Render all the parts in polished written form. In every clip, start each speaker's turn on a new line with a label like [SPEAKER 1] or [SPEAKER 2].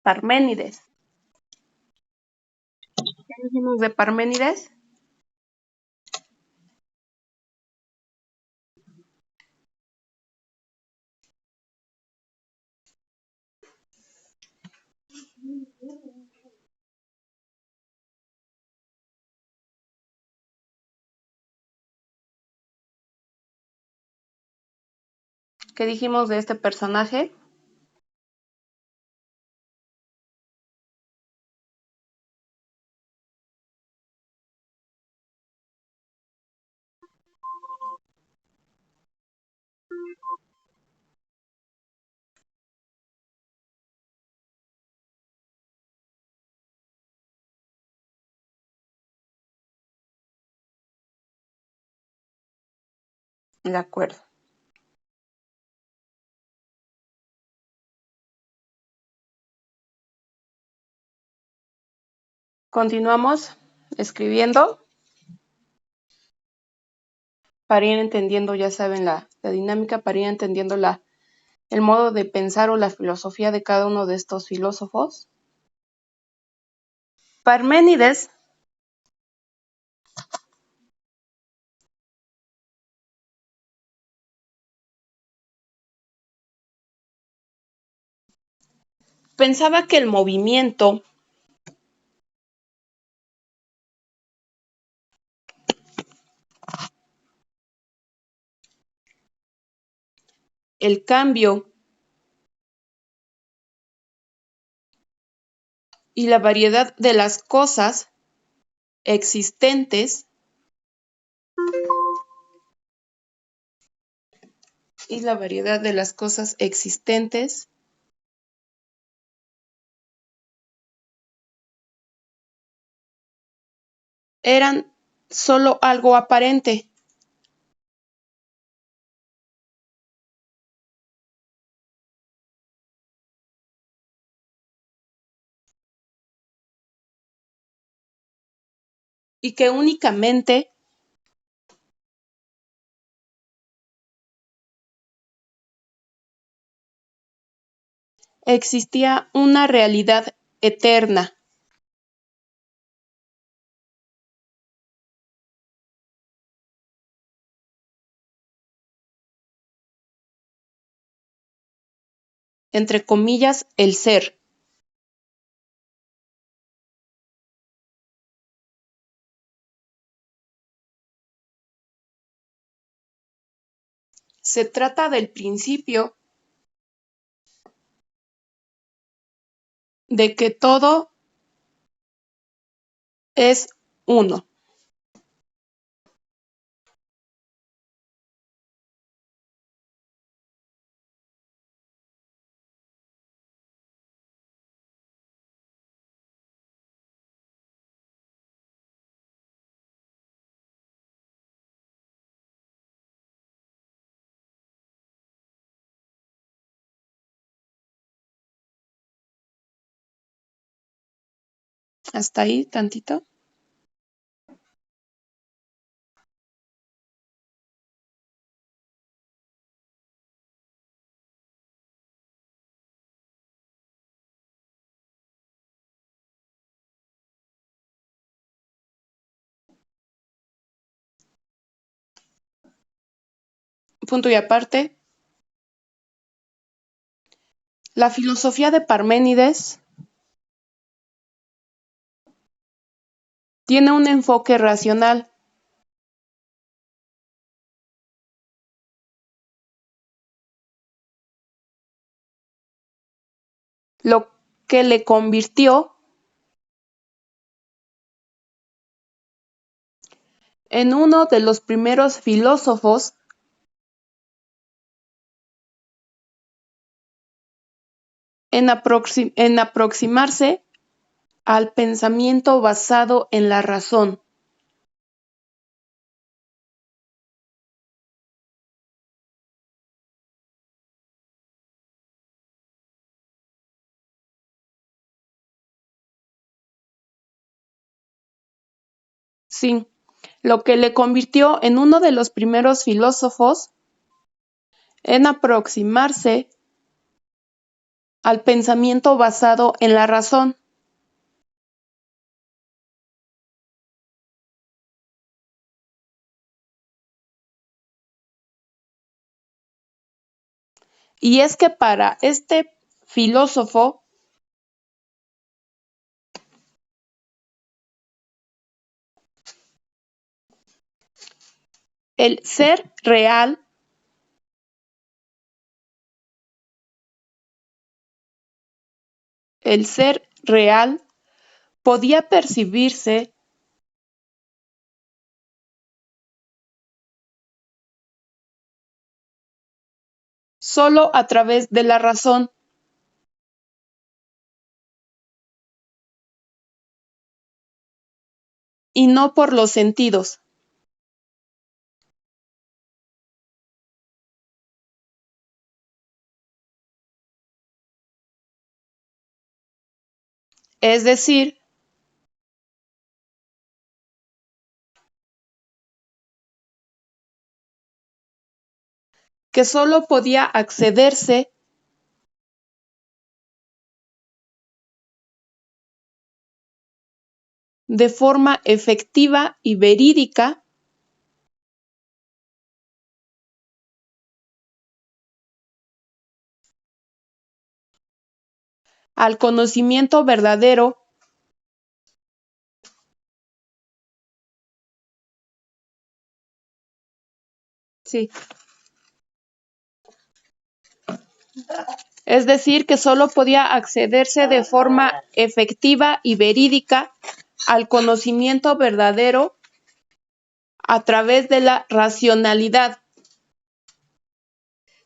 [SPEAKER 1] Parménides. ¿Qué dijimos de Parménides? ¿Qué dijimos de este personaje? De acuerdo. Continuamos escribiendo para ir entendiendo, ya saben, la dinámica, para ir entendiendo el modo de pensar o la filosofía de cada uno de estos filósofos. Parménides pensaba que el movimiento el cambio y la variedad de las cosas existentes eran solo algo aparente. Y que únicamente existía una realidad eterna. Entre comillas, el ser. Se trata del principio de que todo es uno. Hasta ahí, tantito. Punto y aparte. La filosofía de Parménides tiene un enfoque racional, lo que le convirtió en uno de los primeros filósofos en aproximarse al pensamiento basado en la razón. Sí, lo que le convirtió en uno de los primeros filósofos en aproximarse al pensamiento basado en la razón. Y es que para este filósofo, el ser real podía percibirse solo a través de la razón, y no por los sentidos. Es decir, que solo podía accederse de forma efectiva y verídica al conocimiento verdadero sí. Es decir, que solo podía accederse de forma efectiva y verídica al conocimiento verdadero a través de la racionalidad.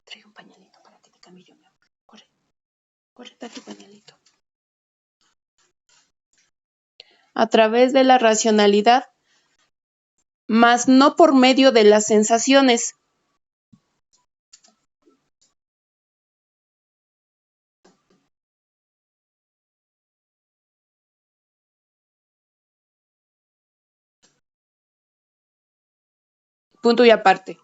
[SPEAKER 1] Trae un pañalito para que te cambie yo, mi amor. Corre, corre, da tu pañalito. A través de la racionalidad, mas no por medio de las sensaciones. Punto y aparte.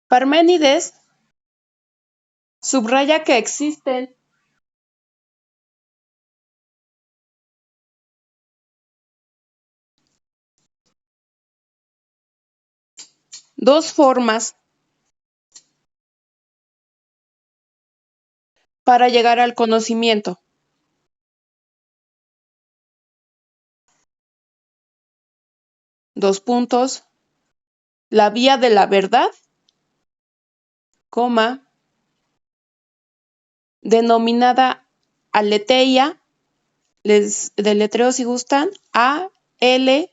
[SPEAKER 1] Parménides subraya que existen dos formas para llegar al conocimiento. Dos puntos. La vía de la verdad, coma, denominada aletheia, les deletreo si gustan, A-L-E-T-H-E-I-A,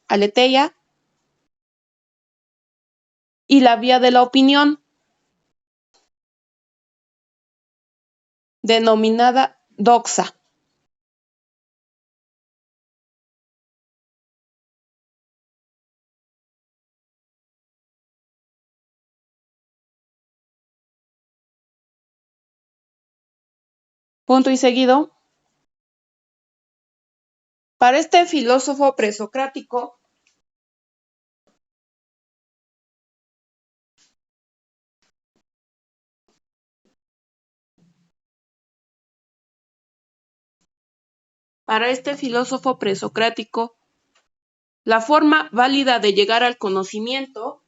[SPEAKER 1] aletheia, y la vía de la opinión, denominada doxa. Punto y seguido. Para este filósofo presocrático, la forma válida de llegar al conocimiento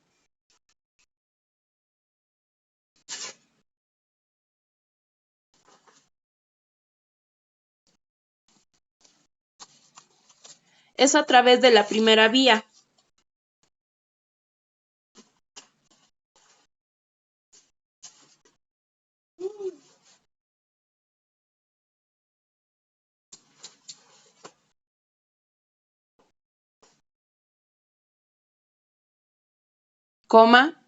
[SPEAKER 1] es a través de la primera vía, coma,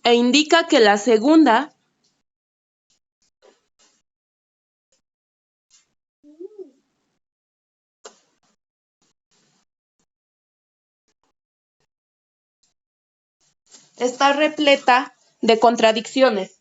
[SPEAKER 1] e indica que la segunda está repleta de contradicciones.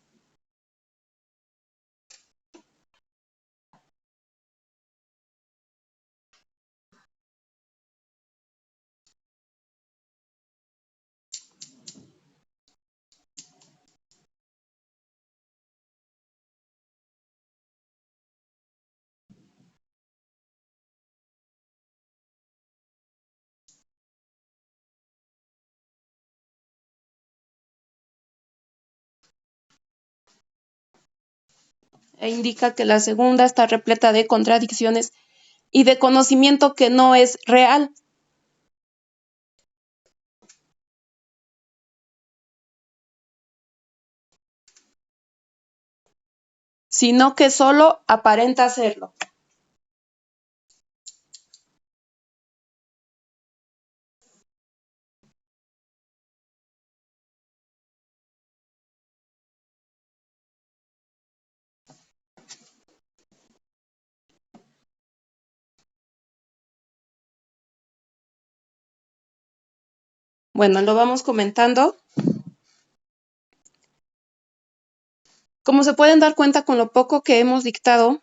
[SPEAKER 1] E indica que la segunda está repleta de contradicciones y de conocimiento que no es real. Sino que solo aparenta serlo. Bueno, lo vamos comentando. Como se pueden dar cuenta con lo poco que hemos dictado,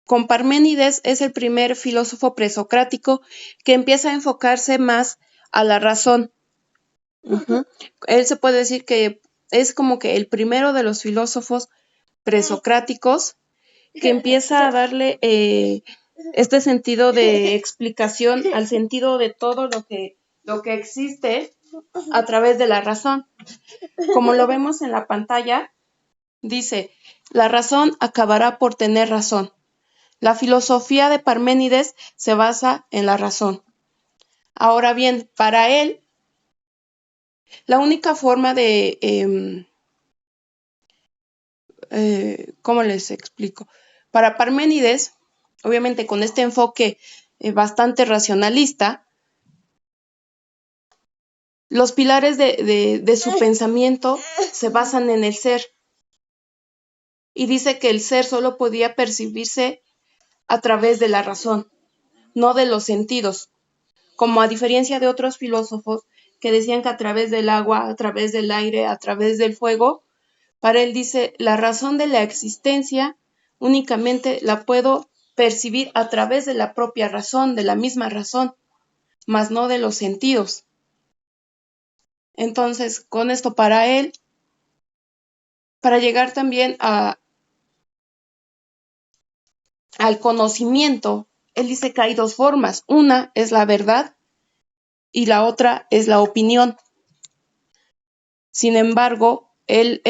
[SPEAKER 1] con Parménides es el primer filósofo presocrático que empieza a enfocarse más a la razón. Él se puede decir que es como que el primero de los filósofos presocráticos que empieza a darle este sentido de explicación al sentido de todo lo que existe a través de la razón. Como lo vemos en la pantalla, dice, la razón acabará por tener razón. La filosofía de Parménides se basa en la razón. Ahora bien, para él, la única forma de, ¿cómo les explico? Para Parménides, obviamente con este enfoque bastante racionalista, los pilares de su pensamiento se basan en el ser. Y dice que el ser solo podía percibirse a través de la razón, no de los sentidos, como a diferencia de otros filósofos que decían que a través del agua, a través del aire, a través del fuego, para él dice, la razón de la existencia únicamente la puedo percibir a través de la propia razón, de la misma razón, mas no de los sentidos. Entonces, con esto para él, para llegar también al conocimiento, él dice que hay dos formas. Una es la verdad y la otra es la opinión. Sin embargo, él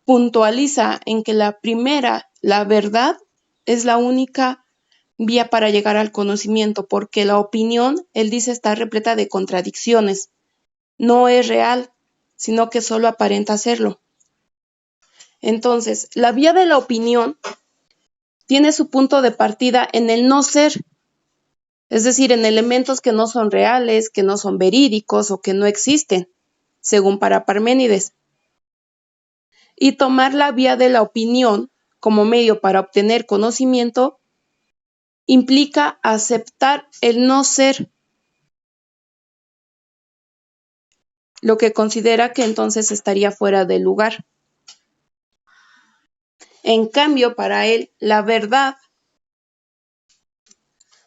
[SPEAKER 1] puntualiza en que la primera, la verdad, es la única vía para llegar al conocimiento, porque la opinión, él dice, está repleta de contradicciones. No es real, sino que solo aparenta serlo. Entonces, la vía de la opinión tiene su punto de partida en el no ser, es decir, en elementos que no son reales, que no son verídicos o que no existen, según para Parménides. Y tomar la vía de la opinión como medio para obtener conocimiento implica aceptar el no ser, lo que considera que entonces estaría fuera de lugar. En cambio, para él, la verdad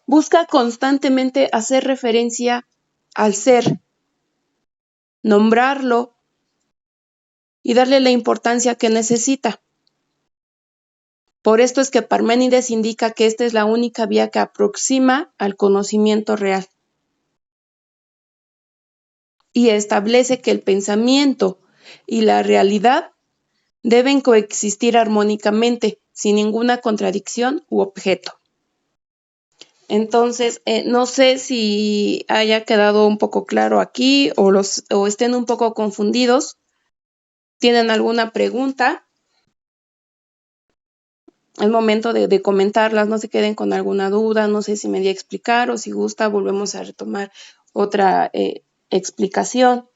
[SPEAKER 1] busca constantemente hacer referencia al ser, nombrarlo y darle la importancia que necesita. Por esto es que Parménides indica que esta es la única vía que aproxima al conocimiento real. Y establece que el pensamiento y la realidad deben coexistir armónicamente, sin ninguna contradicción u objeto. Entonces, no sé si haya quedado un poco claro aquí o estén un poco confundidos. ¿Tienen alguna pregunta? Es momento de comentarlas, no se queden con alguna duda, no sé si me di a explicar o si gusta volvemos a retomar otra explicación.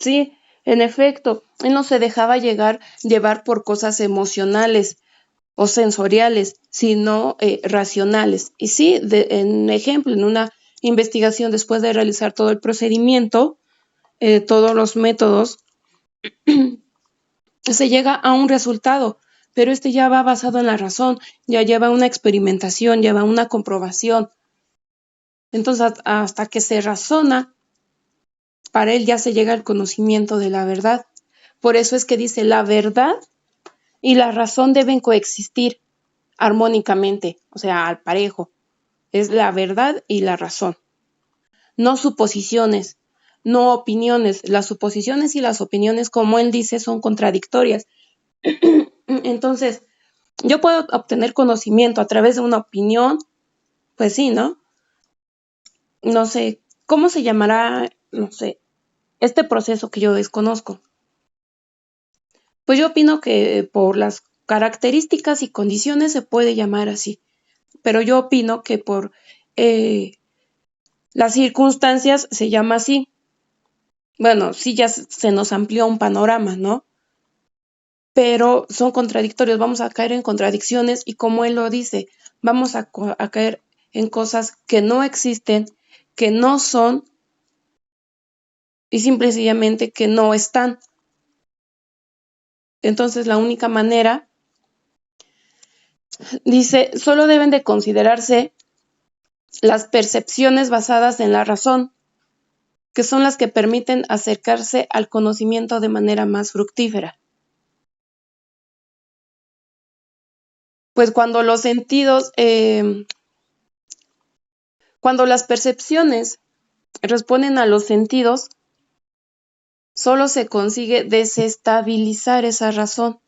[SPEAKER 1] Sí, en efecto, él no se dejaba llevar por cosas emocionales o sensoriales, sino racionales. Y sí, en ejemplo, en una investigación, después de realizar todo el procedimiento, todos los métodos, se llega a un resultado, pero este ya va basado en la razón, ya lleva una experimentación, lleva una comprobación. Entonces, hasta que se razona, para él ya se llega al conocimiento de la verdad. Por eso es que dice, la verdad y la razón deben coexistir armónicamente, o sea, al parejo. Es la verdad y la razón. No suposiciones, no opiniones. Las suposiciones y las opiniones, como él dice, son contradictorias. Entonces, yo puedo obtener conocimiento a través de una opinión, pues sí, ¿no? No sé, ¿cómo se llamará, no sé, este proceso que yo desconozco? Pues yo opino que por las características y condiciones se puede llamar así, pero yo opino que por las circunstancias se llama así. Bueno, sí ya se nos amplió un panorama, ¿no? Pero son contradictorios, vamos a caer en contradicciones y como él lo dice, vamos a caer en cosas que no existen, que no son y simple y sencillamente que no están. Entonces la única manera, dice, solo deben de considerarse las percepciones basadas en la razón, que son las que permiten acercarse al conocimiento de manera más fructífera. Pues cuando los sentidos, cuando las percepciones responden a los sentidos, solo se consigue desestabilizar esa razón.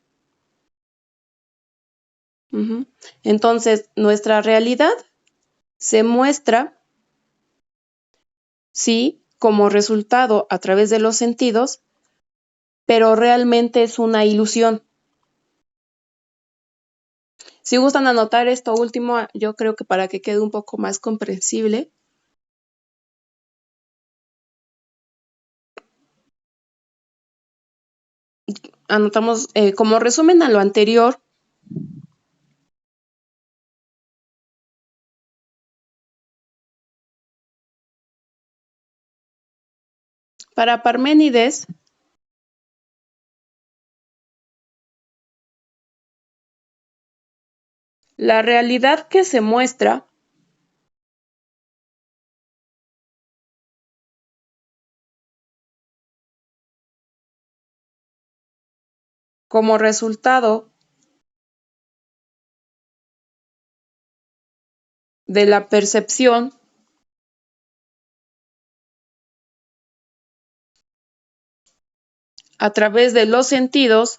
[SPEAKER 1] Entonces, nuestra realidad se muestra, sí, como resultado a través de los sentidos, pero realmente es una ilusión. Si gustan anotar esto último, yo creo que para que quede un poco más comprensible, anotamos como resumen a lo anterior. Para Parménides, la realidad que se muestra como resultado de la percepción a través de los sentidos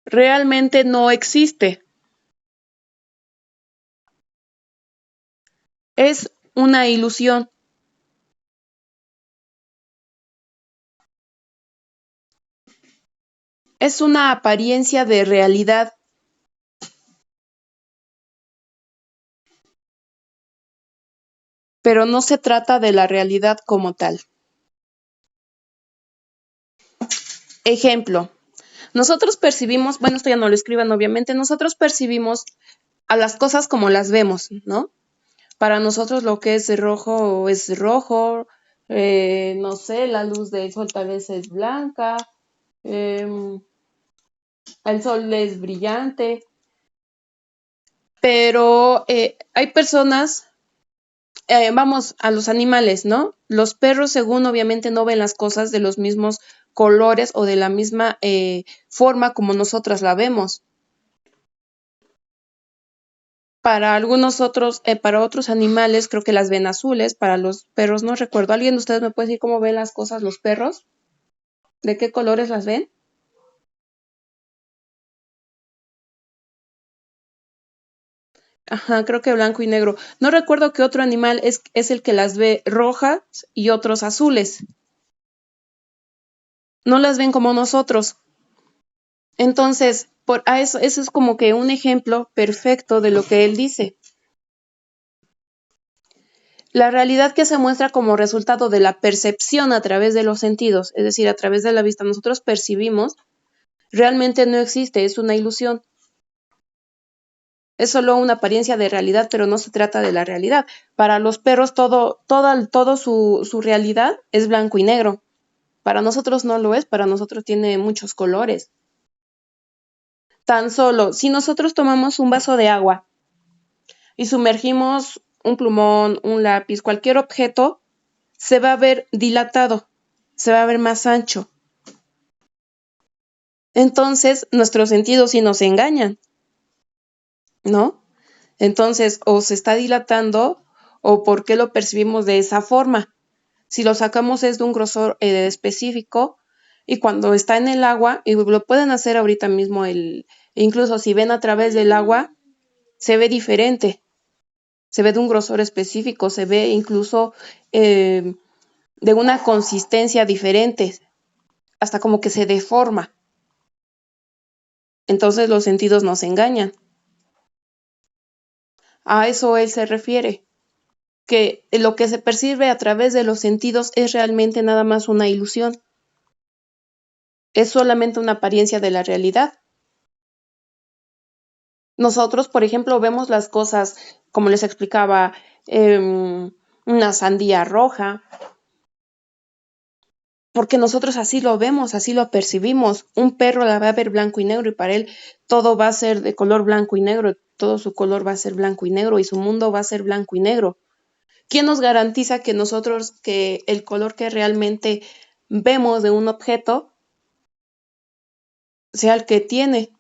[SPEAKER 1] realmente no existe. Es una ilusión. Es una apariencia de realidad, pero no se trata de la realidad como tal. Ejemplo, nosotros percibimos, bueno, esto ya no lo escriban obviamente, nosotros percibimos a las cosas como las vemos, ¿no? Para nosotros lo que es rojo, no sé, la luz del sol tal vez es blanca, eh, el sol es brillante, pero hay personas, vamos a los animales, ¿no? Los perros, según obviamente, no ven las cosas de los mismos colores o de la misma forma como nosotras la vemos. Para algunos otros, para otros animales, creo que las ven azules, para los perros no recuerdo. ¿Alguien de ustedes me puede decir cómo ven las cosas los perros? ¿De qué colores las ven? Ajá, creo que blanco y negro. No recuerdo qué otro animal es el que las ve rojas y otros azules. No las ven como nosotros. Entonces, eso es como que un ejemplo perfecto de lo que él dice. La realidad que se muestra como resultado de la percepción a través de los sentidos, es decir, a través de la vista, nosotros percibimos, realmente no existe, es una ilusión. Es solo una apariencia de realidad, pero no se trata de la realidad. Para los perros todo su realidad es blanco y negro. Para nosotros no lo es, para nosotros tiene muchos colores. Tan solo, si nosotros tomamos un vaso de agua y sumergimos un plumón, un lápiz, cualquier objeto, se va a ver dilatado, se va a ver más ancho. Entonces, nuestros sentidos sí nos engañan, ¿no? Entonces, o se está dilatando o por qué lo percibimos de esa forma. Si lo sacamos es de un grosor específico y cuando está en el agua, y lo pueden hacer ahorita mismo, incluso si ven a través del agua, se ve diferente, se ve de un grosor específico, se ve incluso de una consistencia diferente, hasta como que se deforma. Entonces los sentidos nos engañan. A eso él se refiere, que lo que se percibe a través de los sentidos es realmente nada más una ilusión, es solamente una apariencia de la realidad. Nosotros, por ejemplo, vemos las cosas, como les explicaba, una sandía roja, porque nosotros así lo vemos, así lo percibimos. Un perro la va a ver blanco y negro y para él todo va a ser de color blanco y negro, todo su color va a ser blanco y negro y su mundo va a ser blanco y negro. ¿Quién nos garantiza que nosotros, que el color que realmente vemos de un objeto sea el que tiene?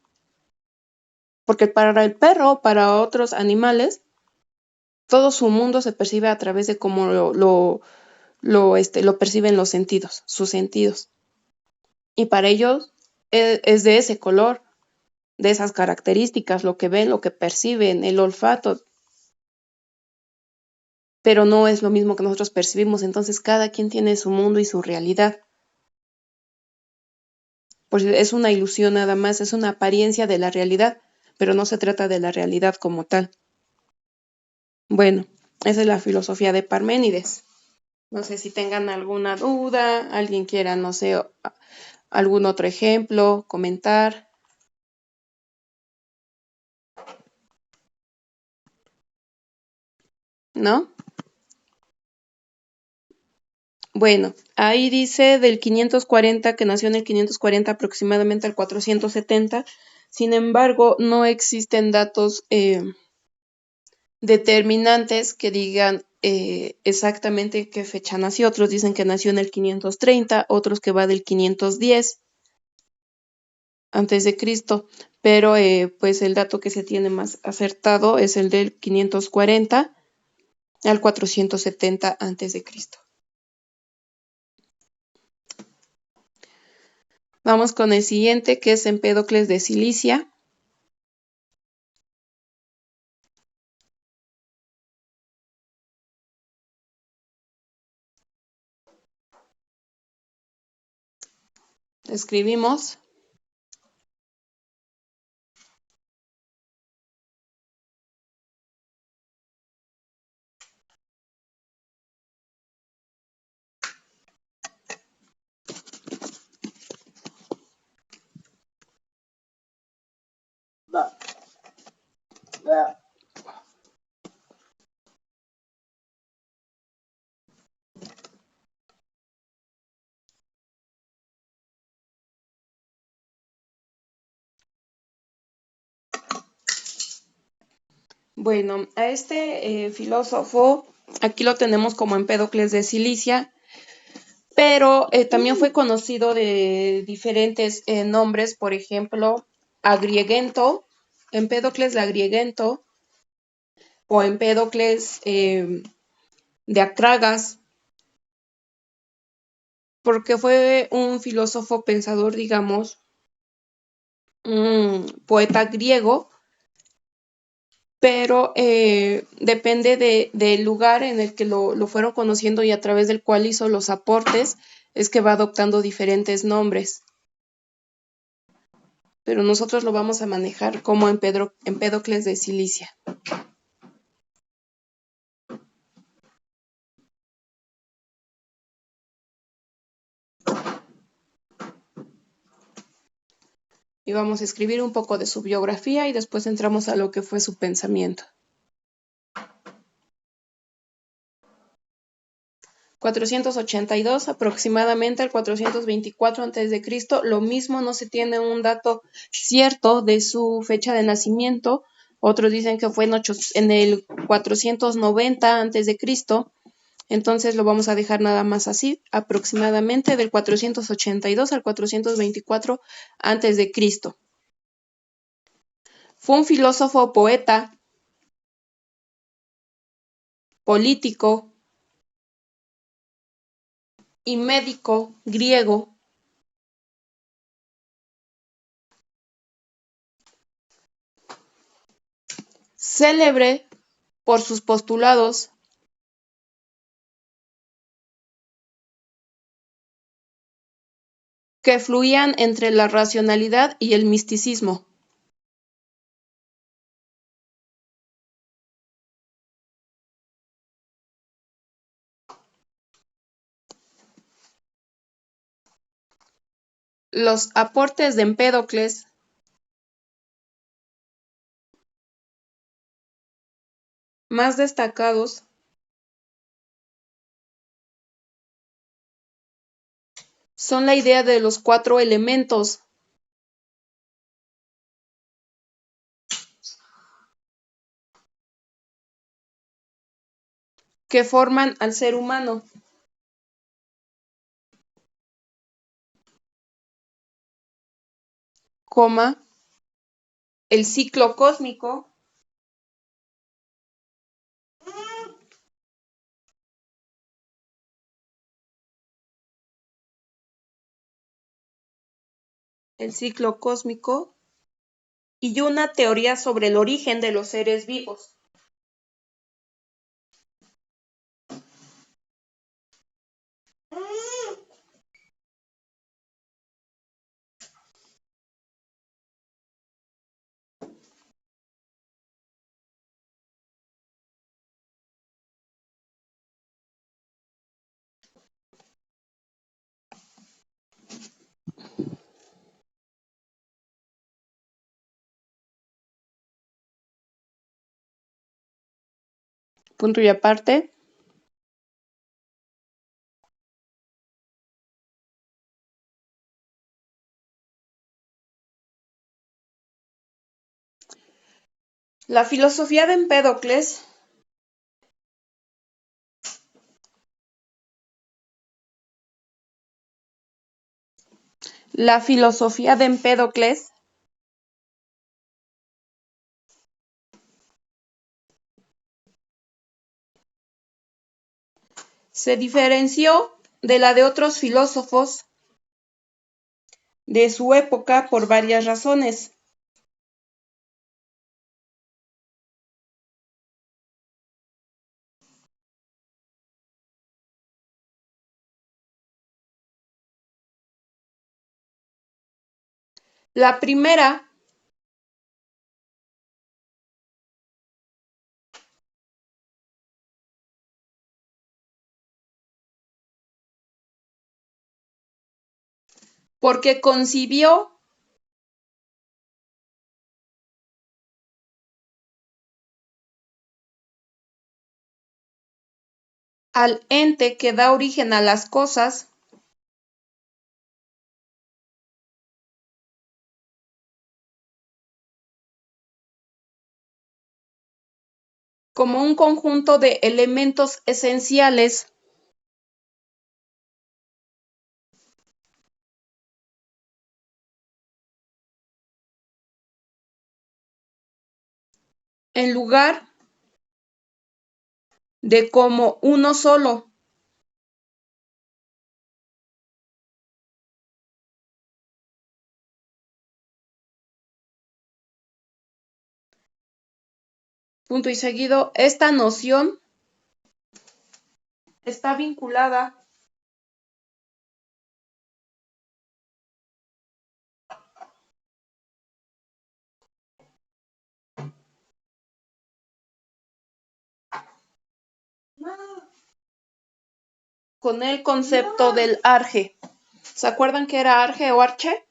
[SPEAKER 1] Porque para el perro, para otros animales, todo su mundo se percibe a través de cómo lo perciben los sentidos, sus sentidos. Y para ellos es de ese color, de esas características, lo que ven, lo que perciben, el olfato, pero no es lo mismo que nosotros percibimos, entonces cada quien tiene su mundo y su realidad. Pues es una ilusión nada más, es una apariencia de la realidad, pero no se trata de la realidad como tal. Bueno, esa es la filosofía de Parménides. No sé si tengan alguna duda, alguien quiera, no sé, algún otro ejemplo, comentar. ¿No? Bueno, ahí dice del 540, que nació en el 540 aproximadamente al 470. Sin embargo, no existen datos determinantes que digan exactamente qué fecha nació. Otros dicen que nació en el 530, otros que va del 510 antes de Cristo, pero pues el dato que se tiene más acertado es el del 540 al 470 antes de Cristo. Vamos con el siguiente, que es Empédocles de Cilicia. Escribimos. Bueno, a este filósofo, aquí lo tenemos como Empédocles de Cilicia, pero también fue conocido de diferentes nombres, por ejemplo, Agriegento, Empédocles de Agriegento, o Empédocles de Acragas, porque fue un filósofo pensador, digamos, un poeta griego, pero depende del lugar en el que lo fueron conociendo y a través del cual hizo los aportes, es que va adoptando diferentes nombres. Pero nosotros lo vamos a manejar como Empédocles de Cilicia. Y vamos a escribir un poco de su biografía y después entramos a lo que fue su pensamiento. 482 aproximadamente al 424 a.C. Lo mismo, no se tiene un dato cierto de su fecha de nacimiento. Otros dicen que fue en el 490 a.C. Entonces lo vamos a dejar nada más así, aproximadamente del 482 al 424 a.C. Fue un filósofo, poeta, político y médico griego. Célebre por sus postulados que fluían entre la racionalidad y el misticismo. Los aportes de Empédocles más destacados son la idea de los 4 elementos que forman al ser humano, coma, el ciclo cósmico, y una teoría sobre el origen de los seres vivos. Punto y aparte. La filosofía de Empédocles se diferenció de la de otros filósofos de su época por varias razones. La primera porque concibió al ente que da origen a las cosas como un conjunto de elementos esenciales en lugar de como uno solo. Punto y seguido, esta noción está vinculada con el concepto del arge. ¿Se acuerdan que era arge o arche?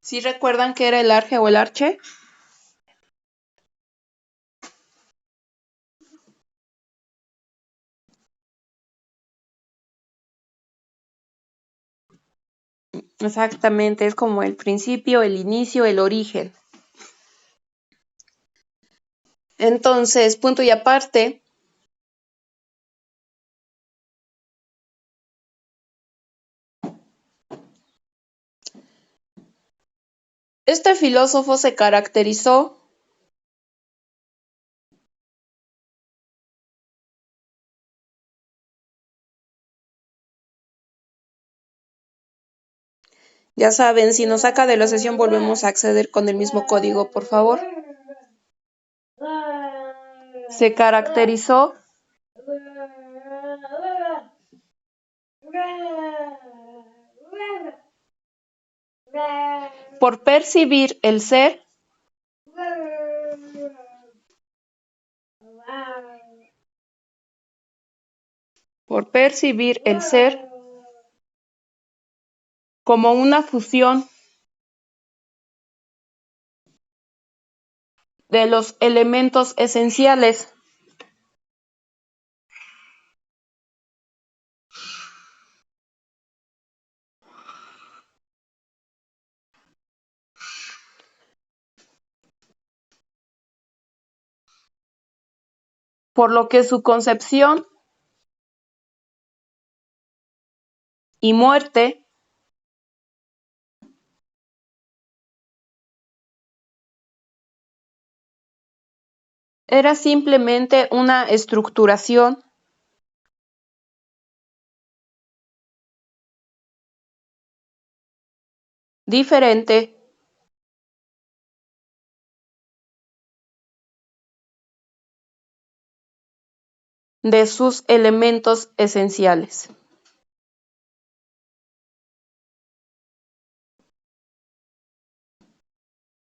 [SPEAKER 1] ¿Sí recuerdan qué era el arge o el arche? Exactamente, es como el principio, el inicio, el origen. Entonces, punto y aparte, este filósofo se caracterizó ya saben, si nos saca de la sesión volvemos a acceder con el mismo código, por favor. Se caracterizó por percibir el ser como una fusión de los elementos esenciales. Por lo que su concepción y muerte era simplemente una estructuración diferente de sus elementos esenciales.